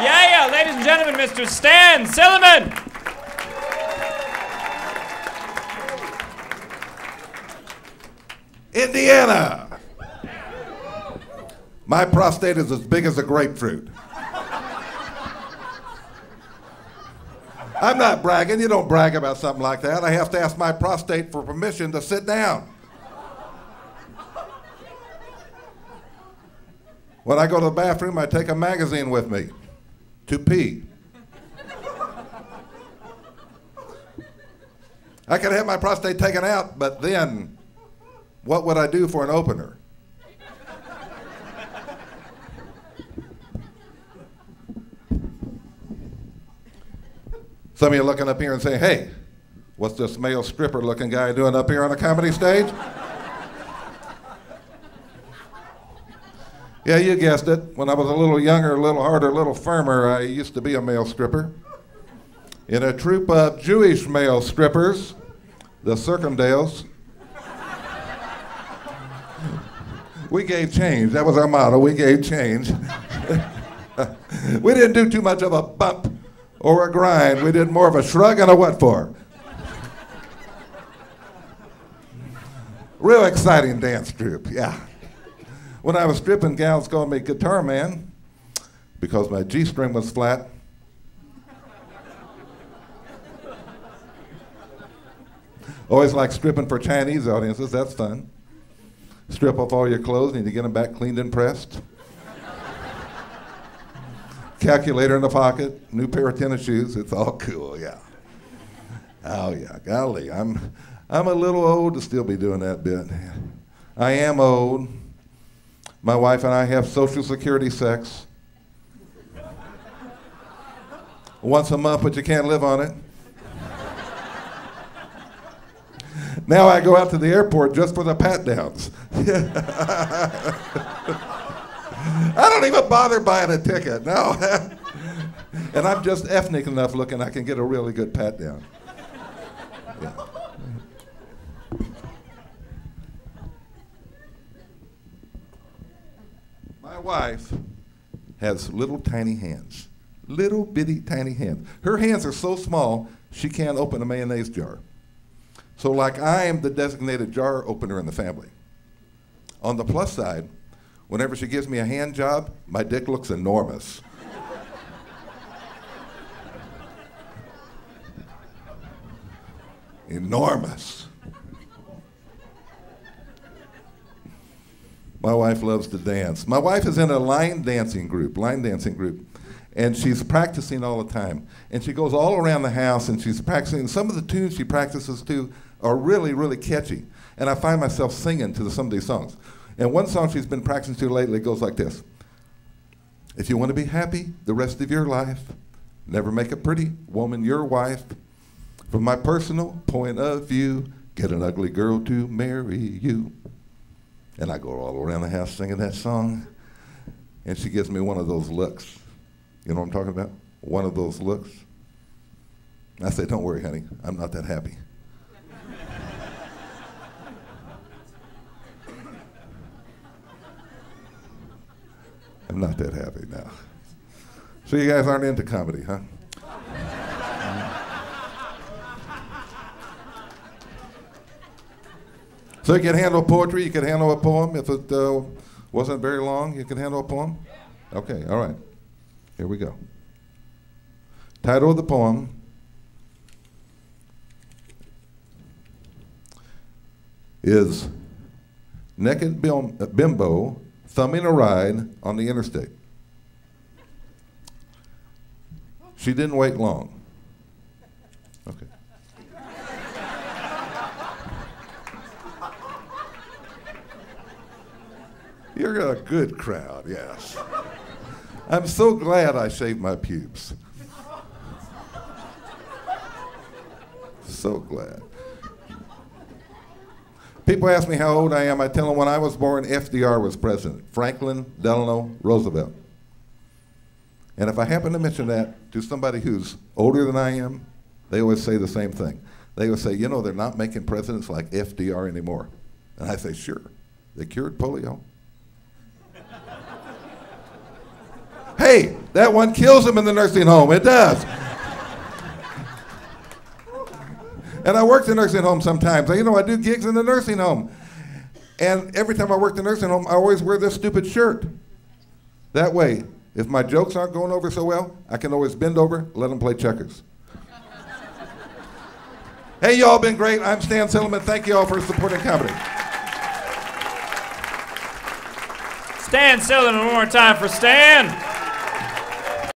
Yeah, ladies and gentlemen, Mr. Stan Silliman. Indiana. My prostate is as big as a grapefruit. I'm not bragging. You don't brag about something like that. I have to ask my prostate for permission to sit down. When I go to the bathroom, I take a magazine with me to pee. I could have my prostate taken out, but then what would I do for an opener? Some of you looking up here and saying, hey, what's this male stripper looking guy doing up here on the comedy stage? Yeah, you guessed it. When I was a little younger, a little harder, a little firmer, I used to be a male stripper. In a troupe of Jewish male strippers, the Circumdales. We gave change. That was our motto. We gave change. We didn't do too much of a bump or a grind. We did more of a shrug and a what for. Real exciting dance troupe, yeah. When I was stripping, gals called me Guitar Man because my G-string was flat. Always like stripping for Chinese audiences. That's fun. Strip off all your clothes, need to get them back cleaned and pressed. Calculator in the pocket, new pair of tennis shoes. It's all cool, yeah. Oh yeah, golly, I'm a little old to still be doing that bit. I am old. My wife and I have Social Security sex. Once a month, but you can't live on it. Now I go out to the airport just for the pat downs. I don't even bother buying a ticket, no. And I'm just ethnic enough looking I can get a really good pat down. Yeah. My wife has little tiny hands. Little bitty tiny hands. Her hands are so small she can't open a mayonnaise jar. So like I am the designated jar opener in the family. On the plus side, whenever she gives me a hand job, my dick looks enormous. Enormous. My wife loves to dance. My wife is in a line dancing group, and she's practicing all the time. And she goes all around the house and she's practicing. Some of the tunes she practices too are really, really catchy. And I find myself singing to some of these songs. And one song she's been practicing to lately goes like this. If you want to be happy the rest of your life, never make a pretty woman your wife. From my personal point of view, get an ugly girl to marry you. And I go all around the house singing that song, and she gives me one of those looks. You know what I'm talking about? One of those looks. I say, don't worry, honey, I'm not that happy. I'm not that happy now. So you guys aren't into comedy, huh? So you can handle poetry, you can handle a poem. If it wasn't very long, you can handle a poem? Okay, all right. Here we go. Title of the poem is Naked Bimbo Thumbing a Ride on the Interstate. She didn't wait long. Okay. You're a good crowd, yes. I'm so glad I shaved my pubes. So glad. People ask me how old I am. I tell them when I was born, FDR was president, Franklin Delano Roosevelt. And if I happen to mention that to somebody who's older than I am, they always say the same thing. They always say, you know, they're not making presidents like FDR anymore. And I say, sure, they cured polio. Hey, Hey, that one kills them in the nursing home. It does. And I worked in the nursing home sometimes. You know, I do gigs in the nursing home. And every time I work in the nursing home, I always wear this stupid shirt. That way, if my jokes aren't going over so well, I can always bend over, let them play checkers. Hey, y'all been great. I'm Stan Silliman. Thank you all for supporting comedy. Stan Silliman, one more time for Stan.